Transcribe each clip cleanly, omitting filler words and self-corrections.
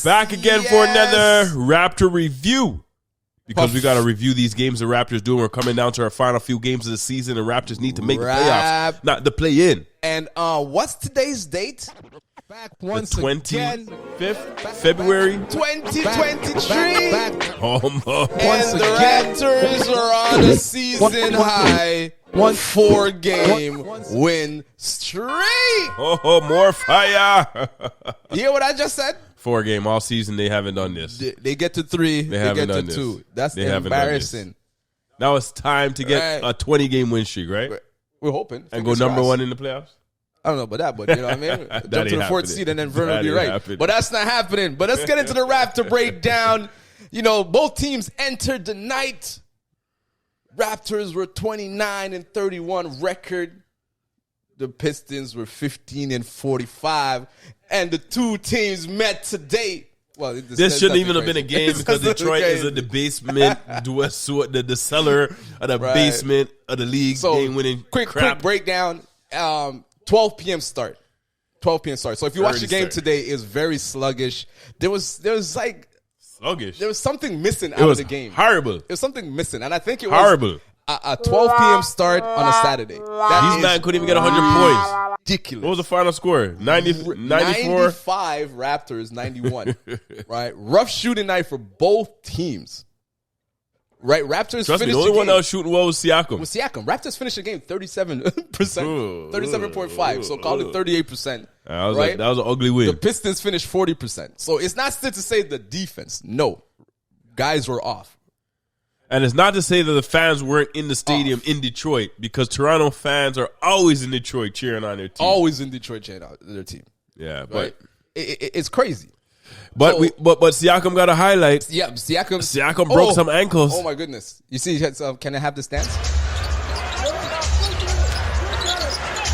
Back again for another Raptor review. Because we got to review these games the Raptors do. We're coming down to our final few games of the season. The Raptors need to make the playoffs, not the play-in. And what's today's date? Back once again. 25th February 2023. Almost. And the Raptors are on a season high 4-game win streak. Oh, more fire. You hear what I just said? 4-game all season. They haven't done this. They get to 3. They haven't get done to this. 2. That's embarrassing. Now it's time to get a 20-game win streak, right? We're hoping. And go number 1 in the playoffs? I don't know about that, but you know what I mean? Jump to the 4th seed and then Vern will be right. Happening. But that's not happening. But let's get into the Raptor breakdown. You know, both teams entered the night. Raptors were 29-31 record. The Pistons were 15-45. And the two teams met today. Well, this shouldn't even have been a game because Detroit is in the basement, the cellar of the basement of the league, game-winning quick breakdown. 12 p.m. start. 12 p.m. start. So if you watch the game today, it's very sluggish. There was like sluggish. There was something missing out of the game. Horrible. There was something missing, and I think it was horrible. A 12 p.m. start on a Saturday. These men couldn't even get 100 points. Ridiculous. What was the final score? 94? 95 Raptors, 91. Right? Rough shooting night for both teams. Right? Raptors Trust finished me, the only one that was shooting well was Siakam. Raptors finished the game 37%. 37.5. So call it 38%. That was an ugly win. The Pistons finished 40%. So it's not still to say the defense. No. Guys were off. And it's not to say that the fans weren't in the stadium in Detroit, because Toronto fans are always in Detroit cheering on their team. Always in Detroit cheering on their team. Yeah, but right? It's crazy. But Siakam got a highlight. Yeah, Siakam broke some ankles. Oh my goodness! You see, can I have the stance?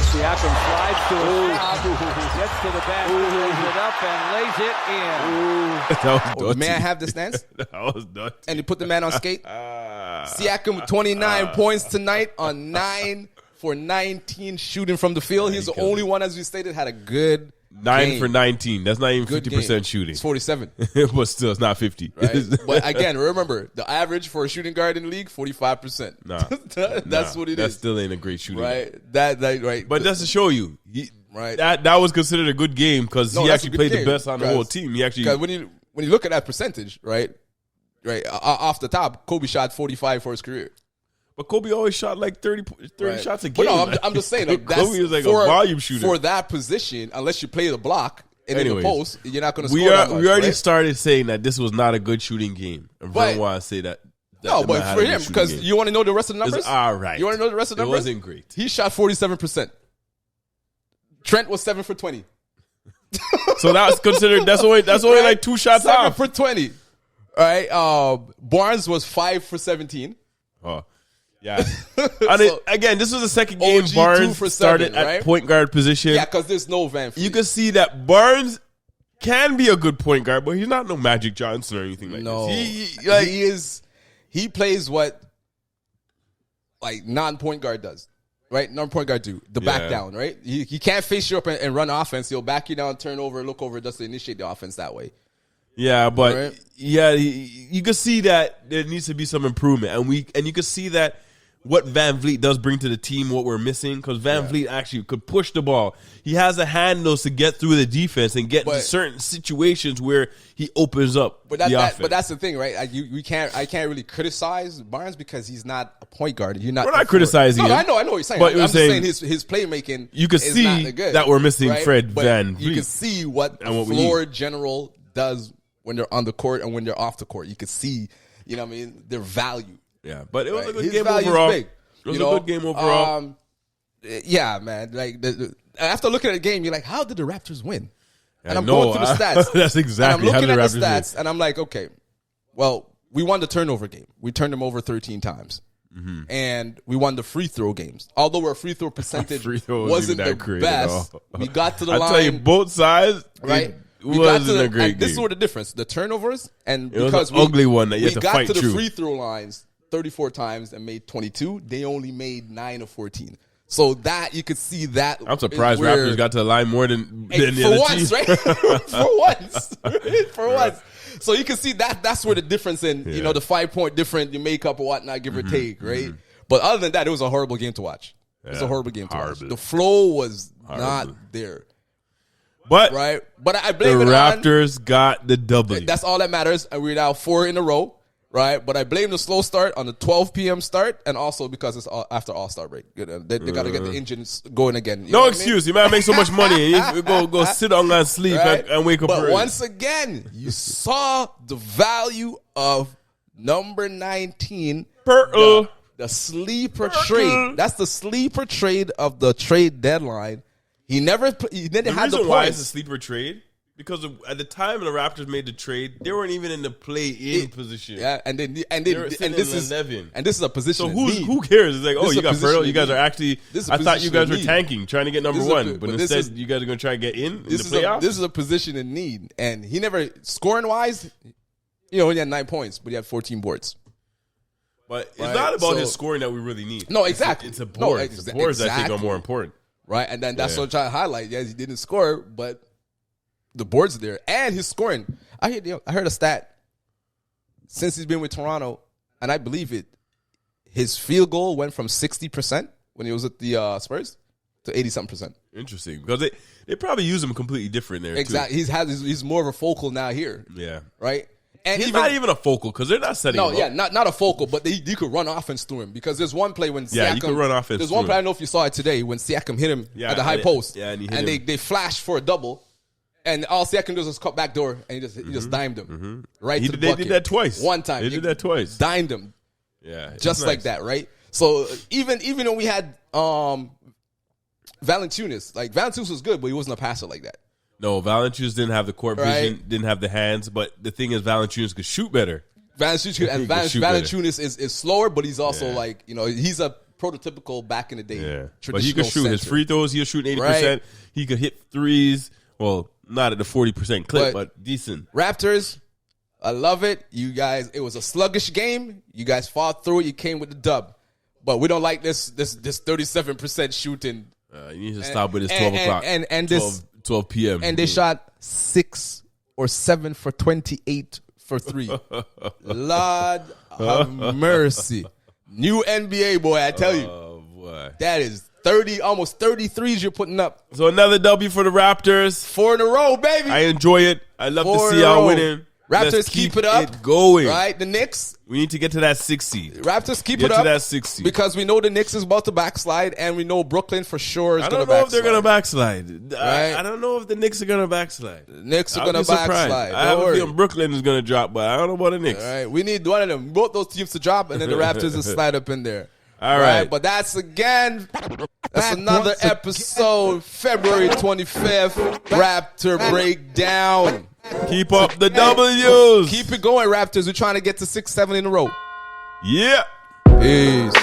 Siakam slides to his gets to the basket, lays it up, and lays it in. That was dirty. May I have the stance? That was dirty. And you put the man on skate. Siakam 29 points tonight on 9 for 19 shooting from the field. He's the only one, as we stated, had a good 9 game. for 19. That's not even 50% shooting. It's 47. But still, it's not 50. Right? But again, remember, the average for a shooting guard in the league, 45%. That's what it is. That still ain't a great shooting. Right. Right. But that's to show you. Right. That was considered a good game because he actually played the best on the whole team. He actually, when you look at that percentage, right, off the top, Kobe shot 45 for his career. But Kobe always shot like 30 shots a game. But no, I'm just saying. Kobe is like a volume shooter. For that position, unless you play the block and in the post, you're not going to score that much. We already started saying that this was not a good shooting game. And Vern wanted to say that. No, but for him, because you want to know the rest of the numbers? It's all right. You want to know the rest of the numbers? It wasn't great. He shot 47%. Trent was 7 for 20. So that's considered, that's only like 2 shots 7 off. for 20. All right. Barnes was 5 for 17. Oh. Yeah. Again, this was the second game OG Barnes started at point guard position. Yeah, because there's no Van Fleet. You can see that Barnes can be a good point guard, but he's not no Magic Johnson or anything like this. He plays what like non-point guard does. Right? Non-point guard do. The back down, right? He can't face you up and run offense. He'll back you down, turn over, look over, just to initiate the offense that way. Yeah, but you can see that there needs to be some improvement, and you can see that what Van Vliet does bring to the team, what we're missing, because Van Vliet actually could push the ball. He has the handles to get through the defense and get into certain situations where he opens up the offense. But that's the thing, right? I can't really criticize Barnes because he's not a point guard. We're not criticizing him. I know what you're saying. But I'm just saying his playmaking. You can see that we're missing Fred Van Vliet. You can see what floor general does when they're on the court and when they're off the court. You can see, what I mean, their value. Yeah, but it was a good game overall. It was a good game overall. Yeah, man. Like after looking at the game, you're like, how did the Raptors win? And I'm going through the stats. That's exactly how the Raptors win. I'm looking at the stats, and I'm like, okay, well, we won the turnover game. We turned them over 13 times. Mm-hmm. And we won the free throw games. Although our free throw percentage wasn't the best, we got to the line. I tell you, both sides, right? We wasn't a great game. This is what the difference. The turnovers, and it was an ugly one that you had to fight through. We got to the free throw lines 34 times and made 22. They only made 9 of 14. So that you could see that. I'm surprised Raptors got to the line more than the for other once, team. right? For once, right? For once. So you can see that that's where the difference in the 5 point difference, you make up or whatnot, give or take, right? But other than that, it was a horrible game to watch. It was a horrible game to watch. The flow was not there. But right, but I blame the it on Raptors got the W. That's all that matters, and we're now 4 in a row. Right, but I blame the slow start on the 12 p.m. start, and also because it's after All-Star break. They got to get the engines going again. You no excuse. You might make so much money, and you go sit on and sleep and wake up. But once again, you saw the value of number 19, the sleeper trade. That's the sleeper trade of the trade deadline. He didn't have the points. Why it's a sleeper trade? Because at the time the Raptors made the trade, they weren't even in the play-in position. Yeah, and this is 11. And this is a position. So who cares? It's like, oh, you got Fertile. You guys are actually. I thought you guys were tanking, trying to get number one, but instead you guys are going to try to get in the playoffs. This is a position in need, and he never scoring wise. He had 9 points, but he had 14 boards. But it's not about his scoring that we really need. No, exactly. It's a board. The boards I think are more important. Right, and then that's what I'm trying to highlight. Yes, he didn't score, but the boards are there, and his scoring. I heard a stat since he's been with Toronto, and I believe it. His field goal went from 60% when he was at the Spurs to 80-something%. Interesting, because they probably use him completely different there. Exactly, he's more of a focal now here. Yeah, right. And he's not even a focal because they're not setting him up. Not a focal, but you could run offense through him because there's one play when Siakam. You could run offense. There's one play I don't know if you saw it today when Siakam hit him at the high post. Yeah, and they flashed for a double. And all Siakam does is cut back door, and he just dimed him right to the bucket. They did that twice. One time. They did that twice. Dimed him. Yeah. Just like that, right? So even when we had Valanciunas, like Valanciunas was good, but he wasn't a passer like that. No, Valanciunas didn't have the court vision, didn't have the hands, but the thing is Valanciunas could shoot better. Valanciunas is slower, but he's also he's a prototypical back in the day. Yeah. But he could shoot his free throws. He'll shoot 80%. Right. He could hit threes. Well, not at the 40% clip, but decent. Raptors, I love it. You guys, it was a sluggish game. You guys fought through it. You came with the dub. But we don't like this 37% shooting. You need to stop with this 12 o'clock. And 12 p.m. And they shot 6 or 7 for 28 for 3. Lord have mercy. New NBA, boy, I tell you. Oh, boy. That is almost 33s you're putting up. So another W for the Raptors. 4 in a row, baby. I enjoy it. I love to see y'all winning. Raptors keep it up. It going. Right? The Knicks. We need to get to that 6 seed. Raptors keep it up. Get to that 6 seed. Because we know the Knicks is about to backslide, and we know Brooklyn for sure is going to backslide. I don't know if they're going to backslide. Right? I don't know if the Knicks are going to backslide. The Knicks are going to backslide. I have a feeling Brooklyn is going to drop, but I don't know about the Knicks. All right. We need one of them, both those teams to drop, and then the Raptors will slide up in there. All right. But that's another episode, February 25th, Raptor Breakdown. Keep up the W's. Keep it going, Raptors. We're trying to get to 6-7 in a row. Yeah. Peace.